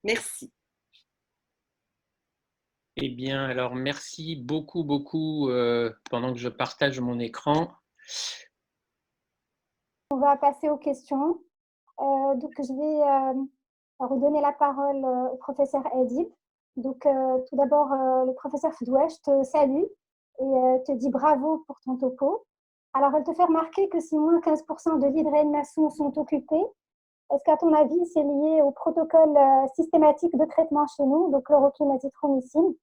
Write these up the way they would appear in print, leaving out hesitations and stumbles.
Merci. Eh bien, alors merci beaucoup, beaucoup pendant que je partage mon écran. On va passer aux questions. Donc, je vais redonner la parole au professeur Edib. Donc, tout d'abord, le professeur Fdouesh te salue et te dit bravo pour ton topo. Alors, elle te fait remarquer que si moins 15% de lits de réanimation sont occupés, est-ce qu'à ton avis, c'est lié au protocole systématique de traitement chez nous, donc chloroquine, azithromycine?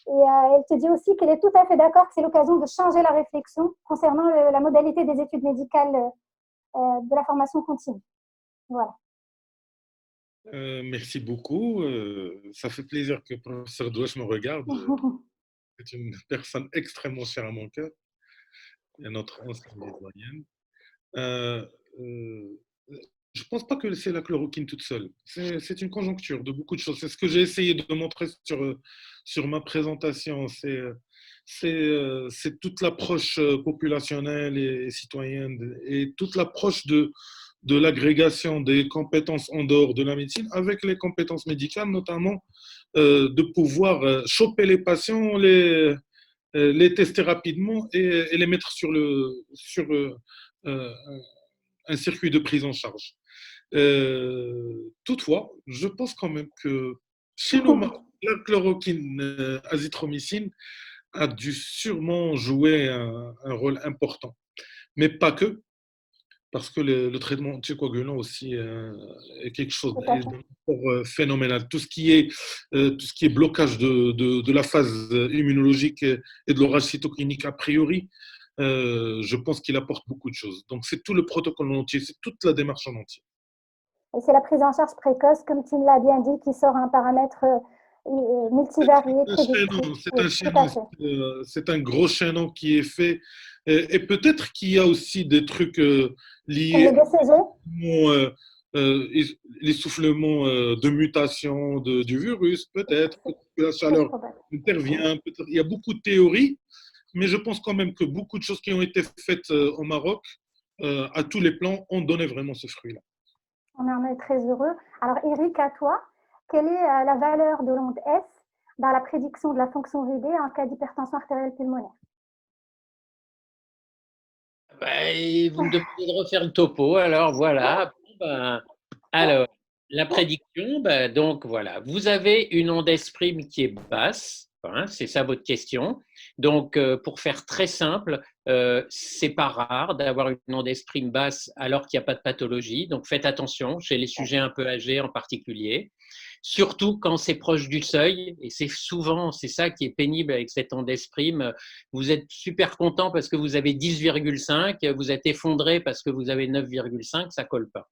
Et elle te dit aussi qu'elle est tout à fait d'accord que c'est l'occasion de changer la réflexion concernant la modalité des études médicales de la formation continue. Voilà. Merci beaucoup. Ça fait plaisir que le professeur Douache me regarde. C'est une personne extrêmement chère à mon cœur et notre ancienne doyenne. Euh, je ne pense pas que c'est la chloroquine toute seule. C'est une conjoncture de beaucoup de choses. C'est ce que j'ai essayé de montrer sur ma présentation. C'est toute l'approche populationnelle et citoyenne et toute l'approche de l'agrégation des compétences en dehors de la médecine avec les compétences médicales, notamment de pouvoir choper les patients, les tester rapidement et les mettre sur un circuit de prise en charge. Toutefois, je pense quand même que chez nous, la chloroquine azithromycine a dû sûrement jouer un rôle important, mais pas que, parce que le traitement anticoagulant aussi est quelque chose de phénoménal. Tout ce qui est blocage de la phase immunologique et de l'orage cytokinique a priori, je pense qu'il apporte beaucoup de choses. Donc c'est tout le protocole en entier, c'est toute la démarche en entier. Et c'est la prise en charge précoce, comme tu me l'as bien dit, qui sort un paramètre multivarié, prédictif. C'est Oui, un tout à chaînon, fait. c'est un gros chaînon qui est fait. Et peut-être qu'il y a aussi des trucs Comme le liés BCG. euh, l'essoufflement de mutation du virus, peut-être que la C'est chaleur probable. intervient, il y a beaucoup de théories, mais je pense quand même que beaucoup de choses qui ont été faites au Maroc, à tous les plans, ont donné vraiment ce fruit-là. On en est très heureux. Alors, Eric, à toi, quelle est la valeur de l'onde S dans la prédiction de la fonction VD en cas d'hypertension artérielle pulmonaire? Ben, vous me demandez de refaire le topo, alors voilà. Alors, la prédiction, donc voilà, vous avez une onde S' qui est basse, hein, c'est ça votre question. Donc, pour faire très simple, c'est pas rare d'avoir une onde S' basse alors qu'il n'y a pas de pathologie. Donc, faites attention chez les sujets un peu âgés en particulier. Surtout quand c'est proche du seuil, et c'est souvent, c'est ça qui est pénible avec cette onde S'. Vous êtes super content parce que vous avez 10,5, vous êtes effondré parce que vous avez 9,5, ça colle pas.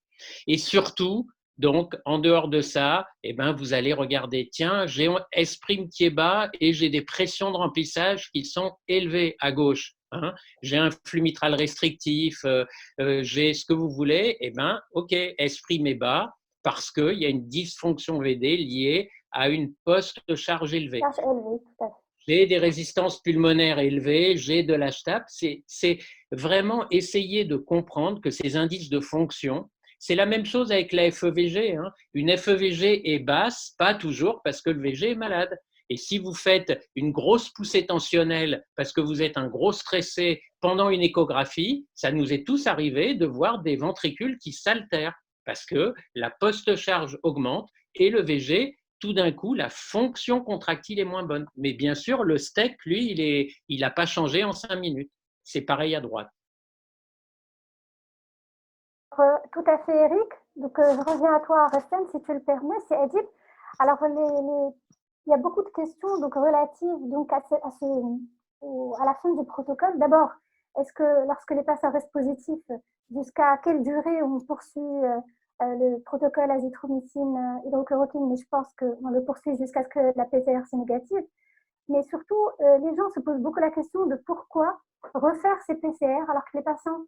Et surtout, donc, en dehors de ça, eh ben, vous allez regarder, tiens, j'ai S' qui est bas et j'ai des pressions de remplissage qui sont élevées à gauche. Hein. J'ai un flux mitral restrictif, j'ai ce que vous voulez, eh ben, ok, S' est bas parce qu'il y a une dysfonction VD liée à une post-charge élevée. Charge élevée, tout à fait. J'ai des résistances pulmonaires élevées, j'ai de l'HTAP. C'est vraiment essayer de comprendre que ces indices de fonction, c'est la même chose avec la FEVG. Hein. Une FEVG est basse, pas toujours parce que le VG est malade. Et si vous faites une grosse poussée tensionnelle parce que vous êtes un gros stressé pendant une échographie, ça nous est tous arrivé de voir des ventricules qui s'altèrent parce que la post-charge augmente et le VG tout d'un coup, la fonction contractile est moins bonne. Mais bien sûr, le steak, lui, il n'a pas changé en 5 minutes. C'est pareil à droite. Tout à fait, Eric. Donc, je reviens à toi, Arsen, si tu le permets. C'est Edith. Alors, il y a beaucoup de questions donc, relatives donc, à la fin du protocole. D'abord, est-ce que lorsque les patients restent positifs, jusqu'à quelle durée on poursuit le protocole azithromycine, hydrochloroquine? Mais je pense qu'on le poursuit jusqu'à ce que la PCR soit négative. Mais surtout, les gens se posent beaucoup la question de pourquoi refaire ces PCR alors que les patients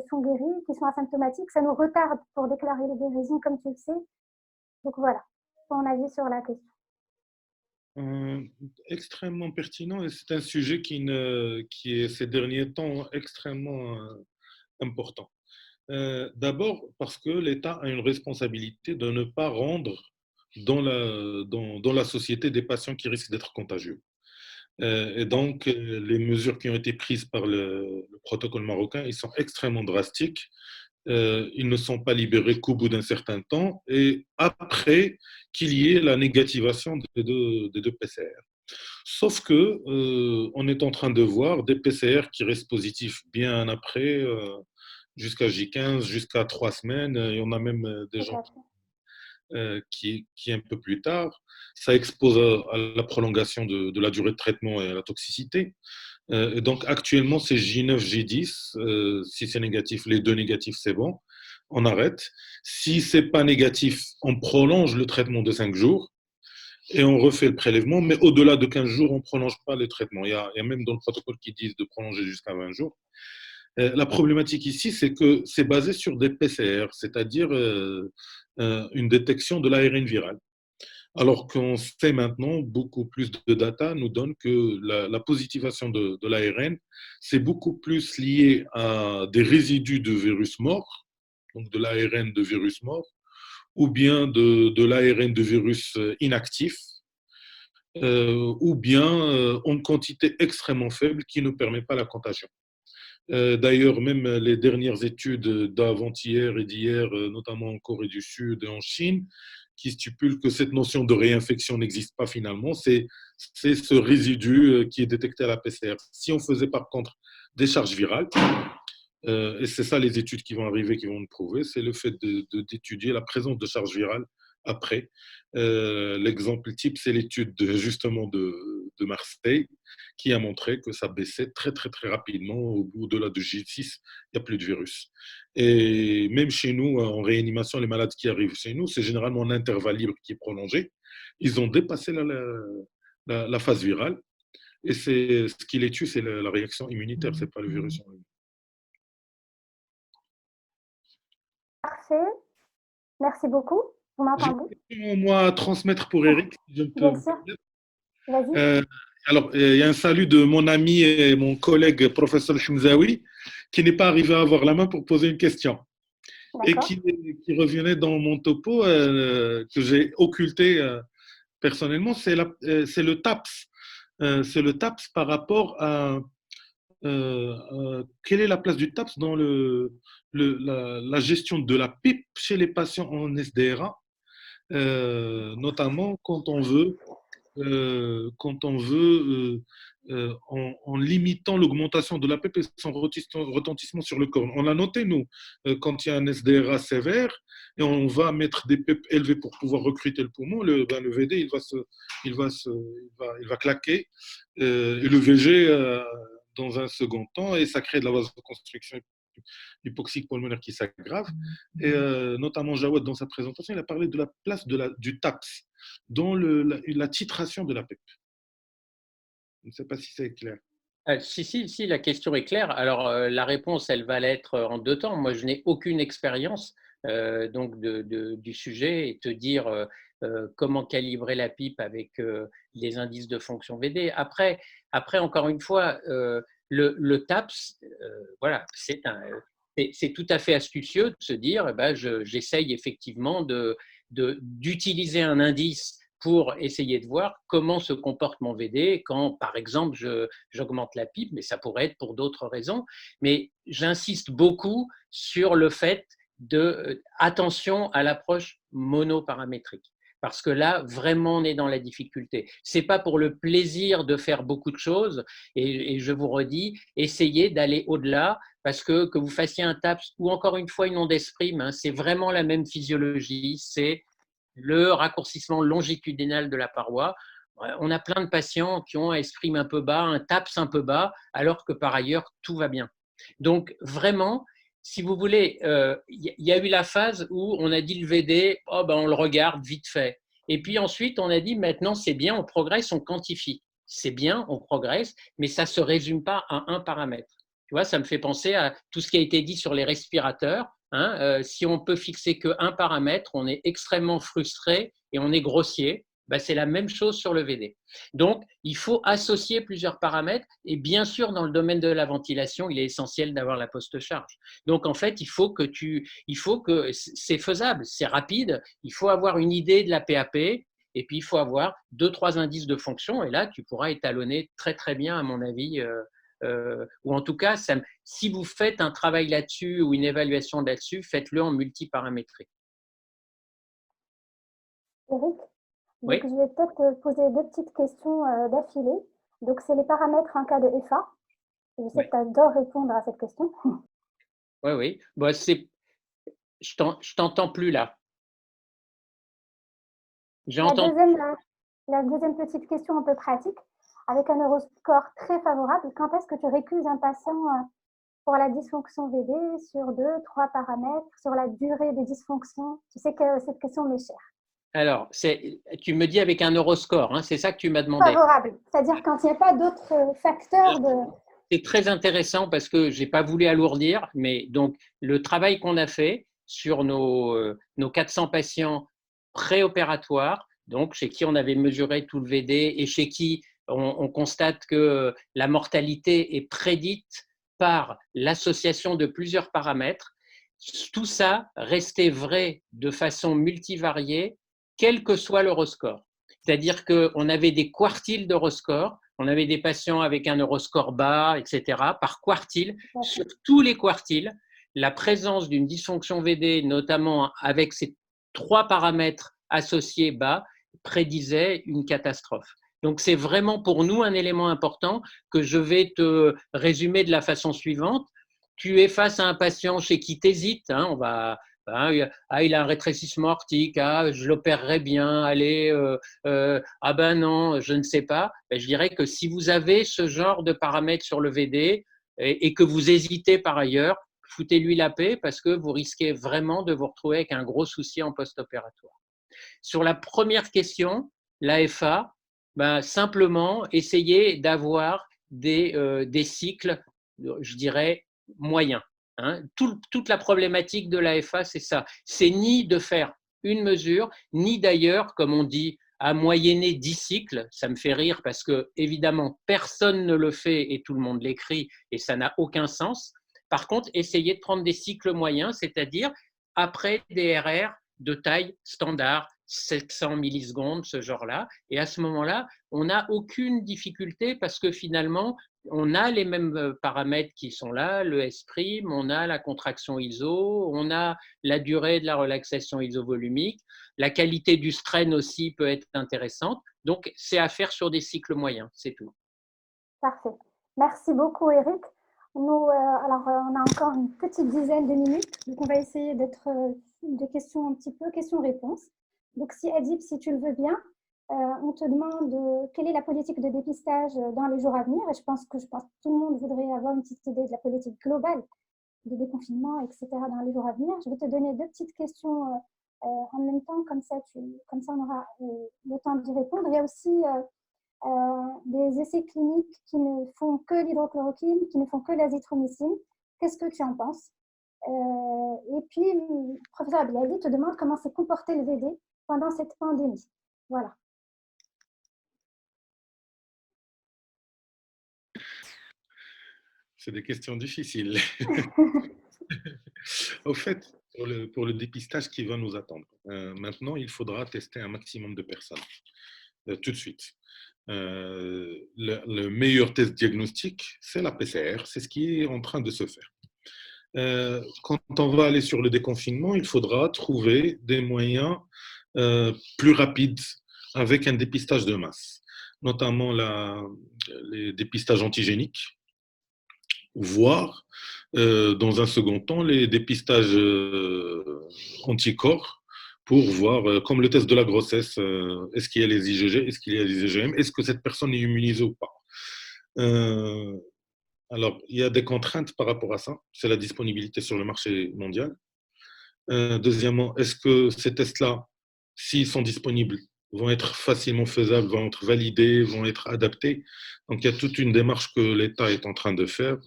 sont guéris, qui sont asymptomatiques. Ça nous retarde pour déclarer les guérisons, comme tu le sais. Donc voilà, ton avis sur la question. Extrêmement pertinent et c'est un sujet qui est ces derniers temps extrêmement important. D'abord parce que l'État a une responsabilité de ne pas rendre dans la société des patients qui risquent d'être contagieux. Et donc, les mesures qui ont été prises par le protocole marocain, ils sont extrêmement drastiques. Ils ne sont pas libérés qu'au bout d'un certain temps et après qu'il y ait la négativation des deux PCR. Sauf que on est en train de voir des PCR qui restent positifs bien après, jusqu'à J15, jusqu'à 3 semaines. Il y en a même des Tout gens à fait. qui un peu plus tard. Ça expose à la prolongation de la durée de traitement et à la toxicité. Et donc actuellement, c'est J9, J10. Si c'est négatif, les deux négatifs, c'est bon. On arrête. Si c'est pas négatif, on prolonge le traitement de 5 jours et on refait le prélèvement. Mais au-delà de 15 jours, on ne prolonge pas le traitement. Il y a même dans le protocole qui disent de prolonger jusqu'à 20 jours. La problématique ici, c'est que c'est basé sur des PCR, c'est-à-dire une détection de l'ARN viral. Alors qu'on sait maintenant, beaucoup plus de data nous donne que la positivation de l'ARN, c'est beaucoup plus lié à des résidus de virus morts, donc de l'ARN de virus mort, ou bien de l'ARN de virus inactif, ou bien en quantité extrêmement faible qui ne permet pas la contagion. D'ailleurs, même les dernières études d'avant-hier et d'hier, notamment en Corée du Sud et en Chine, qui stipulent que cette notion de réinfection n'existe pas finalement, c'est ce résidu qui est détecté à la PCR. Si on faisait par contre des charges virales, et c'est ça les études qui vont arriver, qui vont nous prouver, c'est le fait d'étudier la présence de charges virales après. L'exemple type, c'est l'étude justement de Marseille, qui a montré que ça baissait très très très rapidement. Au-delà de J6, il n'y a plus de virus. Et même chez nous, en réanimation, les malades qui arrivent chez nous, c'est généralement un intervalle libre qui est prolongé. Ils ont dépassé la phase virale. Et c'est ce qui les tue, c'est la réaction immunitaire, c'est pas le virus en lui. Parfait. Merci beaucoup. Vous J'ai m'entendez? une question, moi, à transmettre pour Eric, si je peux Bien me sûr. permettre. Vas-y. Euh, alors, il y a un salut de mon ami et mon collègue, professeur Chimzaoui, qui n'est pas arrivé à avoir la main pour poser une question et D'accord. qui revenait dans mon topo que j'ai occulté personnellement, c'est le TAPS. C'est le TAPS par rapport à quelle est la place du TAPS dans la gestion de la PIP chez les patients en SDRA, notamment quand on veut en limitant l'augmentation de la PEP et son retentissement sur le corps. On l'a noté, nous, quand il y a un SDRA sévère et on va mettre des PEP élevés pour pouvoir recruter le poumon, le VD, il va claquer, et le VG dans un second temps, et ça crée de la vasoconstriction hypoxique pulmonaire qui s'aggrave. Et notamment Jawad, dans sa présentation, il a parlé de la place du TAPS dans la titration de la PEP. Je ne sais pas si c'est clair. Si, la question est claire. Alors, la réponse, elle va l'être en deux temps. Moi, je n'ai aucune expérience donc du sujet et te dire comment calibrer la pipe avec les indices de fonction VD. Après encore une fois, le TAPS, voilà, c'est tout à fait astucieux de se dire, j'essaye effectivement d'utiliser un indice pour essayer de voir comment se comporte mon VD quand, par exemple, j'augmente la pipe, mais ça pourrait être pour d'autres raisons. Mais j'insiste beaucoup sur le fait attention à l'approche monoparamétrique. Parce que là, vraiment, on est dans la difficulté. Ce n'est pas pour le plaisir de faire beaucoup de choses. Et je vous redis, essayez d'aller au-delà parce que vous fassiez un TAPS ou encore une fois une onde esprime, c'est vraiment la même physiologie. C'est le raccourcissement longitudinal de la paroi. On a plein de patients qui ont un esprime un peu bas, un TAPS un peu bas, alors que par ailleurs, tout va bien. Donc, vraiment, si vous voulez, y a eu la phase où on a dit le VD, on le regarde vite fait. Et puis ensuite, on a dit maintenant, c'est bien, on progresse, on quantifie. C'est bien, on progresse, mais ça ne se résume pas à un paramètre. Tu vois, ça me fait penser à tout ce qui a été dit sur les respirateurs. Si on peut fixer qu'un paramètre, on est extrêmement frustré et on est grossier. ben, c'est la même chose sur le VD. Donc, il faut associer plusieurs paramètres et bien sûr, dans le domaine de la ventilation, il est essentiel d'avoir la post-charge. Donc, en fait, il faut que c'est faisable, c'est rapide, il faut avoir une idée de la PAP et puis il faut avoir 2-3 indices de fonction et là, tu pourras étalonner très, très bien, à mon avis, ou en tout cas, si vous faites un travail là-dessus ou une évaluation là-dessus, faites-le en multiparamétrique. Eric, donc Oui, je vais peut-être te poser deux petites questions d'affilée. Donc, c'est les paramètres en cas de FA. Je sais oui, que tu adores répondre à cette question. oui, oui. Bon, je t'entends plus là. J'ai La entendu. deuxième, la deuxième petite question un peu pratique, avec un euroscore très favorable, quand est-ce que tu récuses un patient pour la dysfonction VD sur 2-3 paramètres, sur la durée des dysfonctions? Tu sais que cette question m'est chère. Alors, tu me dis avec un euroscore, hein, c'est ça que tu m'as demandé. Favorable, c'est-à-dire quand il n'y a pas d'autres facteurs de… C'est très intéressant parce que je n'ai pas voulu alourdir, mais donc le travail qu'on a fait sur nos 400 patients préopératoires, donc chez qui on avait mesuré tout le VD et chez qui on constate que la mortalité est prédite par l'association de plusieurs paramètres, tout ça restait vrai de façon multivariée, quel que soit l'euroscore. C'est-à-dire qu'on avait des quartiles d'euroscore, on avait des patients avec un euroscore bas, etc. Par quartile, sur tous les quartiles, la présence d'une dysfonction VD, notamment avec ces 3 paramètres associés bas, prédisait une catastrophe. Donc, c'est vraiment pour nous un élément important que je vais te résumer de la façon suivante. Tu es face à un patient chez qui tu hésites, hein, il a un rétrécissement aortique, je l'opérerais bien, allez, ah ben non, je ne sais pas. Ben, je dirais que si vous avez ce genre de paramètres sur le VD et que vous hésitez par ailleurs, foutez-lui la paix parce que vous risquez vraiment de vous retrouver avec un gros souci en post-opératoire. Sur la première question, l'AFA, ben, simplement essayer d'avoir des cycles, je dirais, moyens. Hein. Toute la problématique de l'AFA, c'est ça. C'est ni de faire une mesure, ni d'ailleurs, comme on dit, à moyenner 10 cycles. Ça me fait rire parce que, évidemment, personne ne le fait et tout le monde l'écrit et ça n'a aucun sens. Par contre, essayer de prendre des cycles moyens, c'est-à-dire après des RR de taille standard, 700 millisecondes, ce genre-là. Et à ce moment-là, on n'a aucune difficulté parce que finalement, on a les mêmes paramètres qui sont là, le S', on a la contraction iso, on a la durée de la relaxation isovolumique, la qualité du strain aussi peut être intéressante. Donc, c'est à faire sur des cycles moyens, c'est tout. Parfait. Merci beaucoup, Eric. On a encore une petite dizaine de minutes, donc on va essayer d'être de questions un petit peu, questions-réponses. Donc, si Edip, si tu le veux bien, on te demande quelle est la politique de dépistage dans les jours à venir. Et je pense que tout le monde voudrait avoir une petite idée de la politique globale de déconfinement, etc. dans les jours à venir. Je vais te donner deux petites questions en même temps, comme ça on aura le temps d'y répondre. Il y a aussi des essais cliniques qui ne font que l'hydrochloroquine, qui ne font que l'azithromycine. Qu'est-ce que tu en penses? Et puis, le professeur Abiadi te demande comment s'est comporté le VD pendant cette pandémie. Voilà. C'est des questions difficiles. Au fait, pour le dépistage qui va nous attendre, maintenant, il faudra tester un maximum de personnes tout de suite. Le meilleur test diagnostique, c'est la PCR. C'est ce qui est en train de se faire. Quand on va aller sur le déconfinement, il faudra trouver des moyens plus rapides avec un dépistage de masse, notamment les dépistages antigéniques, voire dans un second temps les dépistages anticorps pour voir, comme le test de la grossesse, est-ce qu'il y a les IgG, est-ce qu'il y a les IgM, est-ce que cette personne est immunisée ou pas. Alors, il y a des contraintes par rapport à ça, c'est la disponibilité sur le marché mondial. Deuxièmement, est-ce que ces tests-là, s'ils sont disponibles, vont être facilement faisables, vont être validés, vont être adaptés? Donc, il y a toute une démarche que l'État est en train de faire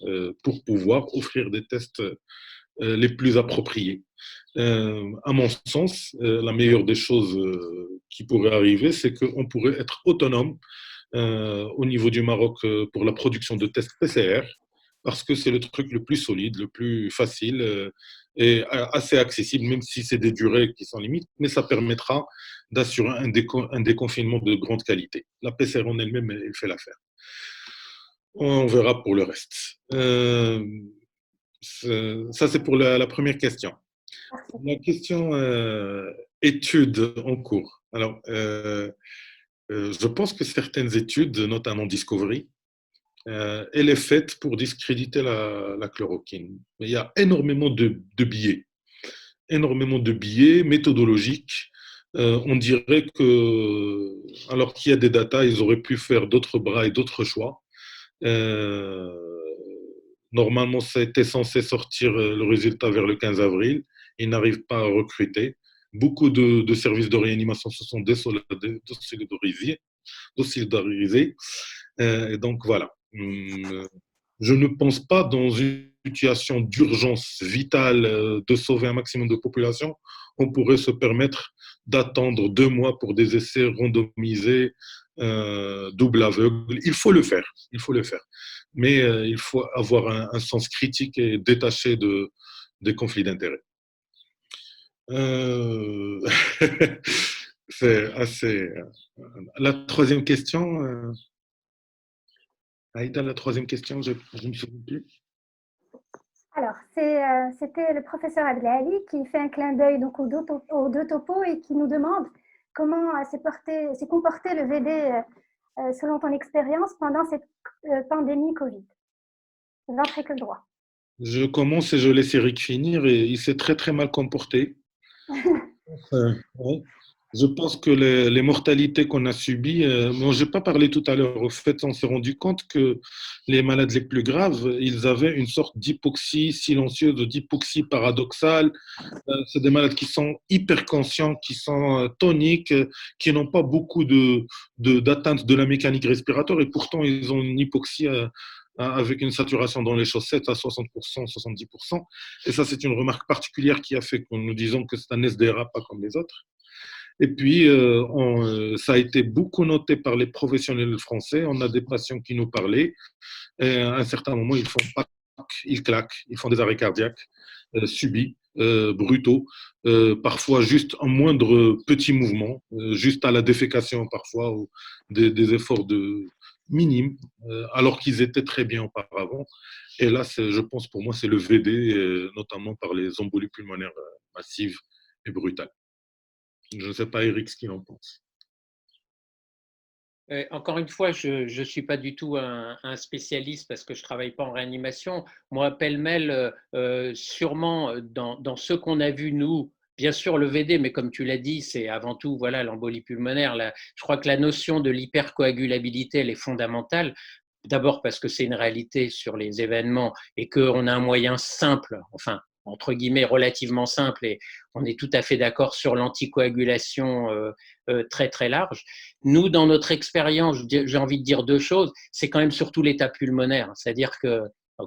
pour pouvoir offrir des tests les plus appropriés. À mon sens, la meilleure des choses qui pourrait arriver, c'est qu'on pourrait être autonome au niveau du Maroc pour la production de tests PCR, parce que c'est le truc le plus solide, le plus facile et assez accessible, même si c'est des durées qui sont limites, mais ça permettra d'assurer un déconfinement de grande qualité. La PCR en elle-même, elle fait l'affaire. On verra pour le reste. Ça, c'est pour la première question. Parfait. La question études en cours. Alors, je pense que certaines études, notamment Discovery, elle est faite pour discréditer la chloroquine. Mais il y a énormément de biais méthodologiques. On dirait que, alors qu'il y a des datas, ils auraient pu faire d'autres bras et d'autres choix. Euh, Normalement, c'était censé sortir le résultat vers le 15 avril. Ils n'arrivent pas à recruter. Beaucoup de services de réanimation se sont désolidarisés. Et donc, voilà. Je ne pense pas, dans une situation d'urgence vitale de sauver un maximum de population, on pourrait se permettre d'attendre 2 mois pour des essais randomisés, double aveugle. Il faut le faire, il faut le faire. Mais il faut avoir un sens critique et détaché des conflits d'intérêts. Euh, c'est assez. La troisième question, Aïda, la troisième question, je ne me souviens plus. Alors, c'était le professeur Abdelali qui fait un clin d'œil donc aux deux topos et qui nous demande comment s'est comporté le VD selon ton expérience pendant cette pandémie Covid. Je n'entrais que le droit. Je commence et je laisse Eric finir et il s'est très très mal comporté. Ouais. Je pense que les mortalités qu'on a subies, moi je n'ai pas parlé tout à l'heure, au fait on s'est rendu compte que les malades les plus graves, ils avaient une sorte d'hypoxie silencieuse, d'hypoxie paradoxale. C'est des malades qui sont hyper conscients, qui sont toniques, qui n'ont pas beaucoup d'atteinte de la mécanique respiratoire et pourtant ils ont une hypoxie avec une saturation dans les chaussettes à 60%, 70%. Et ça, c'est une remarque particulière qui a fait que nous disons que c'est un SDRA pas comme les autres. Et puis, ça a été beaucoup noté par les professionnels français. On a des patients qui nous parlaient. Et à un certain moment, ils font pas, ils claquent, ils font des arrêts cardiaques subis, brutaux, parfois juste un moindre petit mouvement, juste à la défécation parfois, ou des efforts minimes, alors qu'ils étaient très bien auparavant. Et là, je pense pour moi, c'est le VD, notamment par les embolies pulmonaires massives et brutales. Je ne sais pas, Eric, ce qu'il en pense. Encore une fois, je ne suis pas du tout un spécialiste parce que je ne travaille pas en réanimation. Moi, pêle-mêle, sûrement dans ce qu'on a vu, nous, bien sûr le VD, mais comme tu l'as dit, c'est avant tout voilà, l'embolie pulmonaire. Je crois que la notion de l'hypercoagulabilité, elle est fondamentale. D'abord parce que c'est une réalité sur les événements et qu'on a un moyen simple, enfin, entre guillemets, relativement simple, et on est tout à fait d'accord sur l'anticoagulation très, très large. Nous, dans notre expérience, j'ai envie de dire deux choses. C'est quand même surtout l'état pulmonaire. C'est-à-dire que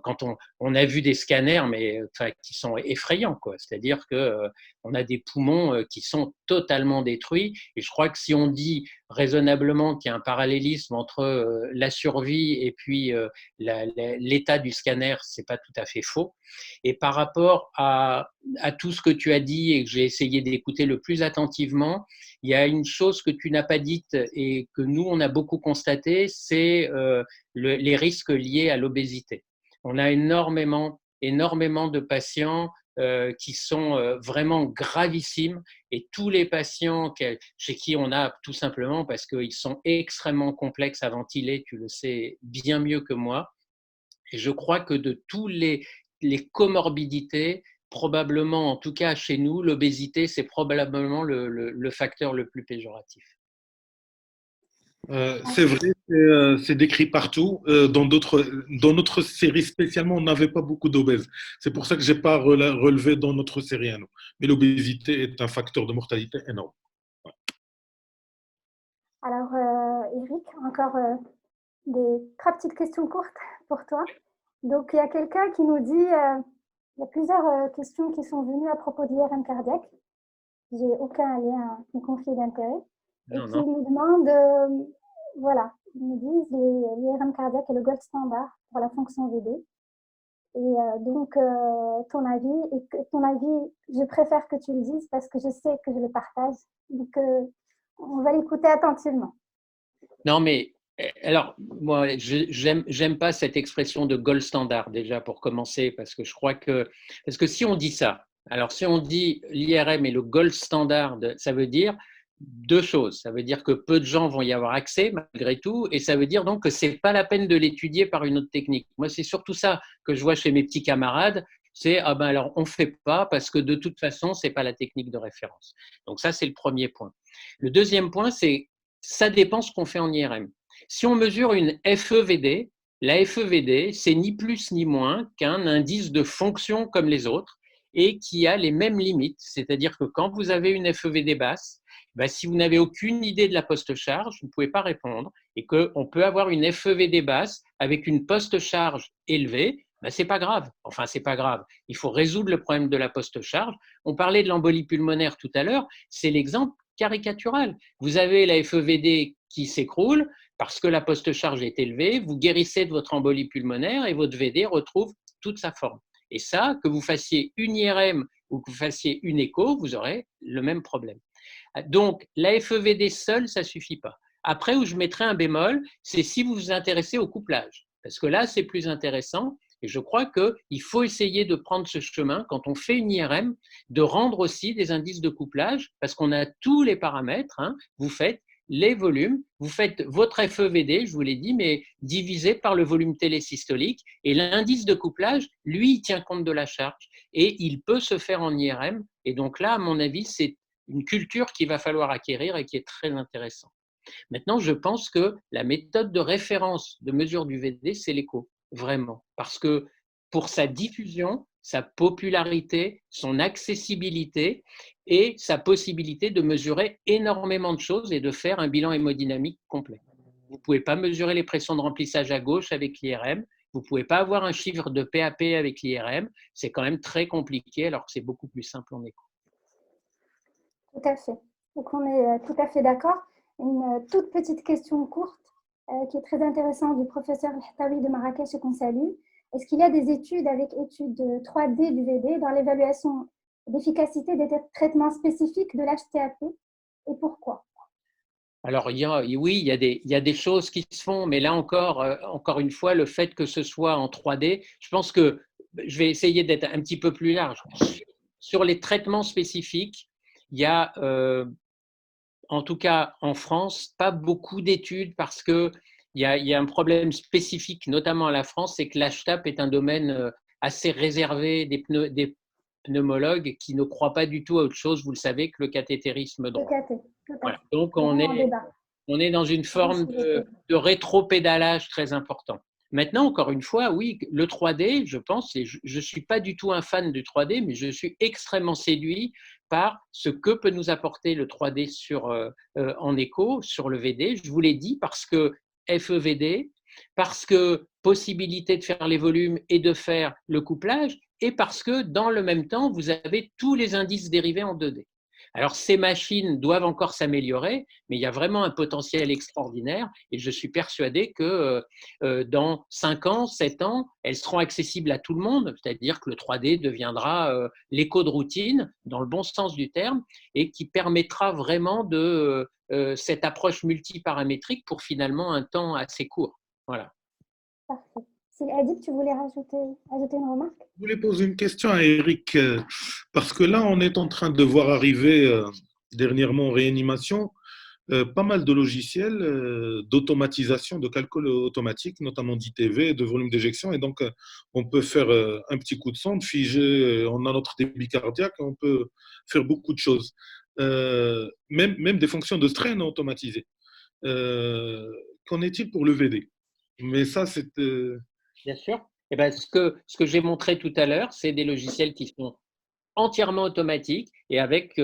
quand on a vu des scanners, mais enfin, qui sont effrayants, quoi. C'est-à-dire que on a des poumons qui sont totalement détruits. Et je crois que si on dit raisonnablement qu'il y a un parallélisme entre la survie et puis l'état du scanner, c'est pas tout à fait faux. Et par rapport à tout ce que tu as dit et que j'ai essayé d'écouter le plus attentivement, il y a une chose que tu n'as pas dite et que nous, on a beaucoup constaté, c'est les risques liés à l'obésité. On a énormément de patients qui sont vraiment gravissimes et tous les patients chez qui on a tout simplement parce qu'ils sont extrêmement complexes à ventiler, tu le sais bien mieux que moi. Et je crois que de tous les comorbidités, probablement, en tout cas chez nous, l'obésité, c'est probablement le facteur le plus péjoratif. C'est vrai, c'est décrit partout. Dans notre série spécialement, on n'avait pas beaucoup d'obèses. C'est pour ça que je n'ai pas relevé dans notre série à nous. Mais l'obésité est un facteur de mortalité énorme. Ouais. Alors, Eric, encore des très petites questions courtes pour toi. Donc, il y a quelqu'un qui nous dit Il y a plusieurs questions qui sont venues à propos de l'IRM cardiaque. J'ai aucun lien ni conflit d'intérêt. Et Non, qui non. nous demandent, voilà, ils nous disent l'IRM cardiaque est le gold standard pour la fonction VD. Et donc, ton avis, je préfère que tu le dises parce que je sais que je le partage. Donc, on va l'écouter attentivement. Non, mais alors, moi, j'aime pas cette expression de gold standard déjà pour commencer, parce que je crois parce que si on dit ça, alors si on dit l'IRM est le gold standard, ça veut dire deux choses. Ça veut dire que peu de gens vont y avoir accès malgré tout, et ça veut dire donc que c'est pas la peine de l'étudier par une autre technique. Moi, c'est surtout ça que je vois chez mes petits camarades. C'est ah ben alors on fait pas parce que de toute façon c'est pas la technique de référence. Donc ça c'est le premier point. Le deuxième point c'est ça dépend ce qu'on fait en IRM. Si on mesure une FEVD, la FEVD, c'est ni plus ni moins qu'un indice de fonction comme les autres et qui a les mêmes limites. C'est-à-dire que quand vous avez une FEVD basse, ben, si vous n'avez aucune idée de la post-charge, vous ne pouvez pas répondre et qu'on peut avoir une FEVD basse avec une post-charge élevée. Ben, c'est pas grave. Enfin, c'est pas grave. Il faut résoudre le problème de la post-charge. On parlait de l'embolie pulmonaire tout à l'heure. C'est l'exemple caricatural. Vous avez la FEVD qui s'écroule parce que la post-charge est élevée, vous guérissez de votre embolie pulmonaire et votre VD retrouve toute sa forme. Et ça, que vous fassiez une IRM ou que vous fassiez une écho, vous aurez le même problème. Donc, la FEVD seule, ça ne suffit pas. Après, où je mettrai un bémol, c'est si vous vous intéressez au couplage. Parce que là, c'est plus intéressant. Et je crois qu'il faut essayer de prendre ce chemin, quand on fait une IRM, de rendre aussi des indices de couplage, parce qu'on a tous les paramètres. Hein. Vous faites les volumes, vous faites votre FEVD, je vous l'ai dit, mais divisé par le volume télésystolique. Et l'indice de couplage, lui, il tient compte de la charge. Et il peut se faire en IRM. Et donc là, à mon avis, c'est une culture qu'il va falloir acquérir et qui est très intéressante. Maintenant, je pense que la méthode de référence de mesure du VD, c'est l'écho, vraiment. Parce que pour sa diffusion, sa popularité, son accessibilité et sa possibilité de mesurer énormément de choses et de faire un bilan hémodynamique complet. Vous ne pouvez pas mesurer les pressions de remplissage à gauche avec l'IRM. Vous ne pouvez pas avoir un chiffre de PAP avec l'IRM. C'est quand même très compliqué alors que c'est beaucoup plus simple en écho. Tout à fait. Donc, on est tout à fait d'accord. Une toute petite question courte qui est très intéressante du professeur Htawi de Marrakech et qu'on salue. Est-ce qu'il y a des études avec études 3D du VD dans l'évaluation d'efficacité des traitements spécifiques de l'HTAP et pourquoi? Alors, oui, il y a des choses qui se font, mais là encore une fois, le fait que ce soit en 3D, je pense que je vais essayer d'être un petit peu plus large. Sur les traitements spécifiques, il y a, en tout cas en France, pas beaucoup d'études parce qu'il y a un problème spécifique, notamment à la France, c'est que l'HTAP est un domaine assez réservé des pneumologues qui ne croient pas du tout à autre chose, vous le savez, que le cathétérisme droit. Voilà. Donc, on est dans une forme de rétro-pédalage très important. Maintenant, encore une fois, oui, le 3D, je pense, et je ne suis pas du tout un fan du 3D, mais je suis extrêmement séduit par ce que peut nous apporter le 3D en écho, sur le VD. Je vous l'ai dit, parce que FEVD, parce que possibilité de faire les volumes et de faire le couplage, et parce que dans le même temps, vous avez tous les indices dérivés en 2D. Alors, ces machines doivent encore s'améliorer, mais il y a vraiment un potentiel extraordinaire et je suis persuadé que dans 5 ans, 7 ans, elles seront accessibles à tout le monde, c'est-à-dire que le 3D deviendra l'écho de routine, dans le bon sens du terme, et qui permettra vraiment de cette approche multiparamétrique pour finalement un temps assez court. Voilà. Parfait. Adib, tu voulais ajouter une remarque? Je voulais poser une question à Eric, parce que là, on est en train de voir arriver dernièrement en réanimation pas mal de logiciels d'automatisation, de calcul automatique, notamment d'ITV, de volume d'éjection. Et donc, on peut faire un petit coup de sonde, figer, on a notre débit cardiaque, on peut faire beaucoup de choses. Même des fonctions de strain automatisées. Qu'en est-il pour le VD? Mais ça, c'est… Bien sûr. Eh ben, ce que j'ai montré tout à l'heure, c'est des logiciels qui sont entièrement automatiques et avec,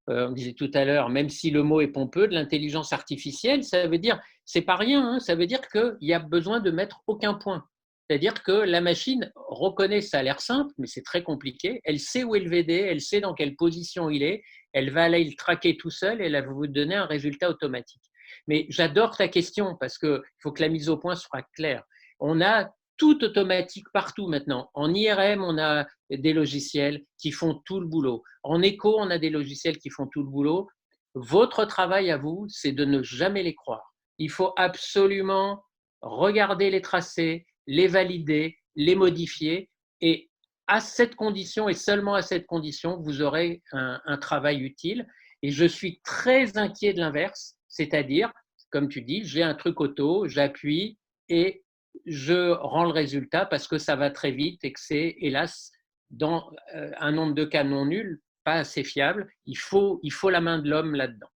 on disait tout à l'heure, même si le mot est pompeux, de l'intelligence artificielle, ça veut dire, c'est pas rien, hein, ça veut dire qu'il y a besoin de mettre aucun point. C'est-à-dire que la machine reconnaît, ça a l'air simple, mais c'est très compliqué. Elle sait où est le VD, elle sait dans quelle position il est, elle va aller le traquer tout seul et elle va vous donner un résultat automatique. Mais j'adore ta question parce qu'il faut que la mise au point soit claire. On a tout automatique partout maintenant. En IRM, on a des logiciels qui font tout le boulot. En écho, on a des logiciels qui font tout le boulot. Votre travail à vous, c'est de ne jamais les croire. Il faut absolument regarder les tracés, les valider, les modifier et à cette condition et seulement à cette condition, vous aurez un travail utile. Et je suis très inquiet de l'inverse, c'est-à-dire, comme tu dis, j'ai un truc auto, j'appuie et je rends le résultat parce que ça va très vite et que c'est, hélas, dans un nombre de cas non nul, pas assez fiable. Il faut la main de l'homme là-dedans.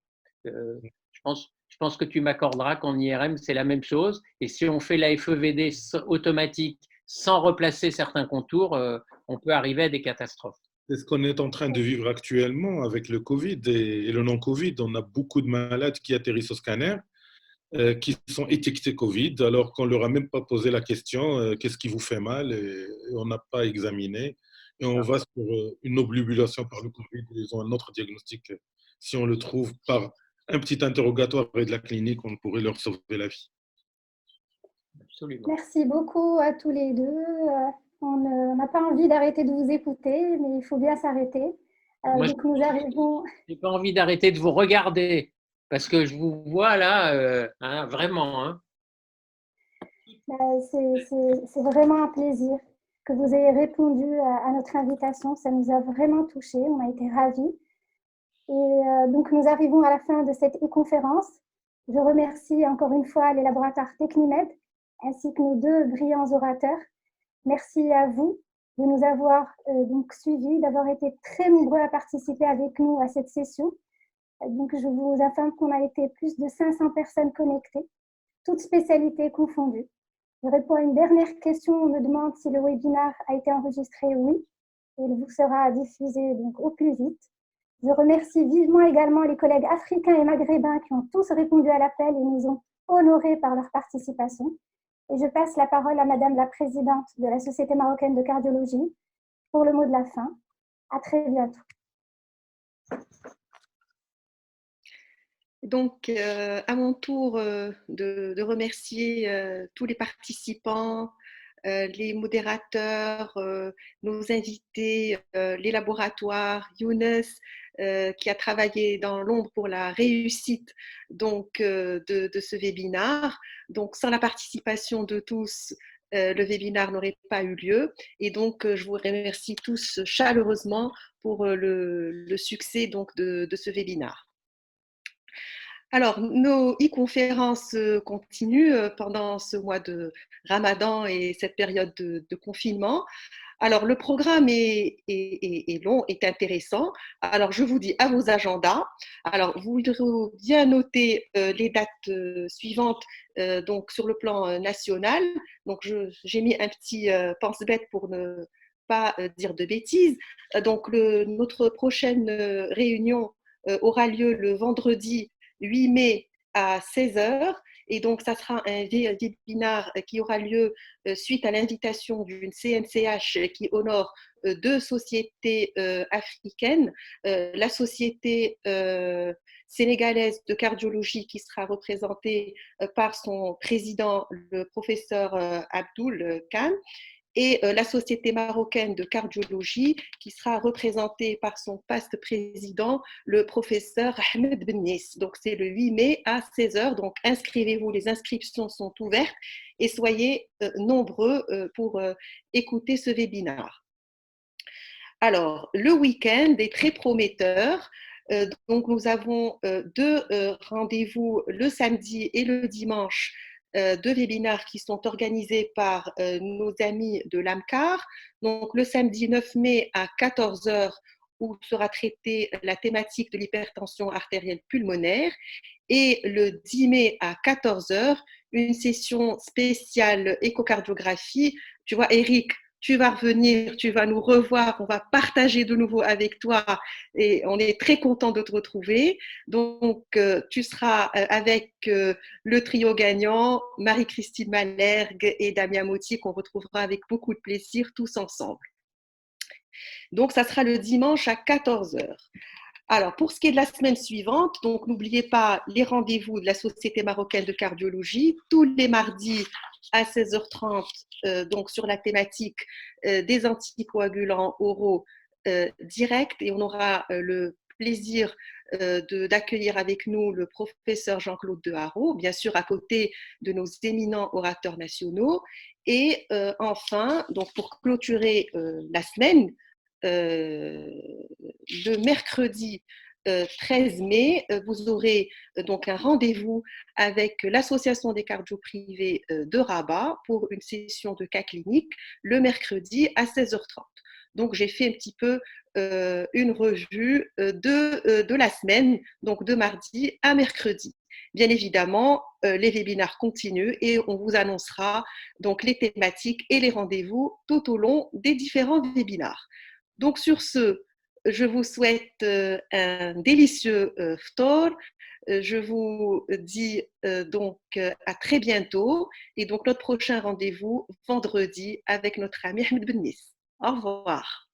Je pense que tu m'accorderas qu'en IRM, c'est la même chose. Et si on fait la FEVD automatique sans replacer certains contours, on peut arriver à des catastrophes. C'est ce qu'on est en train de vivre actuellement avec le Covid et le non-Covid. On a beaucoup de malades qui atterrissent au scanner, qui sont étiquetés Covid, alors qu'on ne leur a même pas posé la question qu'est-ce qui vous fait mal, et on n'a pas examiné. Et on va sur une obligation par le Covid. Ils ont un autre diagnostic. Si on le trouve par un petit interrogatoire et de la clinique, on pourrait leur sauver la vie. Absolument. Merci beaucoup à tous les deux. On n'a pas envie d'arrêter de vous écouter, mais il faut bien s'arrêter. Moi, Donc nous arrivons. je n'ai pas envie d'arrêter de vous regarder parce que je vous vois là, hein, vraiment. Hein. C'est vraiment un plaisir que vous ayez répondu à notre invitation. Ça nous a vraiment touchés. On a été ravis. Et donc, nous arrivons à la fin de cette e-conférence. Je remercie encore une fois les laboratoires Technimed ainsi que nos deux brillants orateurs. Merci à vous de nous avoir donc suivis, d'avoir été très nombreux à participer avec nous à cette session. Donc, je vous informe qu'on a été plus de 500 personnes connectées, toutes spécialités confondues. Je réponds à une dernière question. On me demande si le webinaire a été enregistré. Oui, et il vous sera diffusé donc au plus vite. Je remercie vivement également les collègues africains et maghrébins qui ont tous répondu à l'appel et nous ont honorés par leur participation. Et je passe la parole à Madame la Présidente de la Société marocaine de cardiologie pour le mot de la fin. À très bientôt. Donc, à mon tour de remercier tous les participants, les modérateurs, nos invités, les laboratoires, Younes, qui a travaillé dans l'ombre pour la réussite donc, de ce webinaire. Donc, sans la participation de tous, le webinaire n'aurait pas eu lieu. Et donc, je vous remercie tous chaleureusement pour le succès donc, de ce webinaire. Alors, nos e-conférences continuent pendant ce mois de Ramadan et cette période de confinement. Alors, le programme est long, est intéressant. Alors, je vous dis à vos agendas. Alors, vous devrez bien noter les dates suivantes donc sur le plan national. Donc, j'ai mis un petit pense-bête pour ne pas dire de bêtises. Donc, notre prochaine réunion aura lieu le vendredi 8 mai à 16 h. Et donc, ça sera un webinaire qui aura lieu suite à l'invitation d'une CNCH qui honore deux sociétés africaines. La société sénégalaise de cardiologie qui sera représentée par son président, le professeur Abdoul Khan, et la Société marocaine de cardiologie qui sera représentée par son vaste président, le professeur Ahmed Bennis. Donc, c'est le 8 mai à 16 h. Donc, inscrivez-vous, les inscriptions sont ouvertes et soyez nombreux pour écouter ce webinaire. Alors, le week-end est très prometteur. Donc, nous avons deux rendez-vous le samedi et le dimanche, deux webinaires qui sont organisés par nos amis de l'AMCAR. Donc, le samedi 9 mai à 14 h, où sera traitée la thématique de l'hypertension artérielle pulmonaire. Et le 10 mai à 14 h, une session spéciale échocardiographie. Tu vois, Eric, tu vas revenir, tu vas nous revoir, on va partager de nouveau avec toi et on est très content de te retrouver. Donc, tu seras avec le trio gagnant, Marie-Christine Malhergue et Damien Motti, qu'on retrouvera avec beaucoup de plaisir tous ensemble. Donc, ça sera le dimanche à 14 heures. Alors, pour ce qui est de la semaine suivante, donc n'oubliez pas les rendez-vous de la Société marocaine de cardiologie, tous les mardis à 16h30, donc sur la thématique des anticoagulants oraux directs. Et on aura le plaisir d'accueillir avec nous le professeur Jean-Claude Deharo, bien sûr à côté de nos éminents orateurs nationaux. Et enfin, donc pour clôturer la semaine, le mercredi 13 mai, vous aurez donc un rendez-vous avec l'association des cardio privés de Rabat pour une session de cas cliniques le mercredi à 16h30. Donc, j'ai fait un petit peu une revue de la semaine, donc de mardi à mercredi. Bien évidemment, les webinaires continuent et on vous annoncera donc les thématiques et les rendez-vous tout au long des différents webinaires. Donc, sur ce, je vous souhaite un délicieux ftor. Je vous dis donc à très bientôt. Et donc, notre prochain rendez-vous vendredi avec notre ami Ahmed Bennis. Au revoir.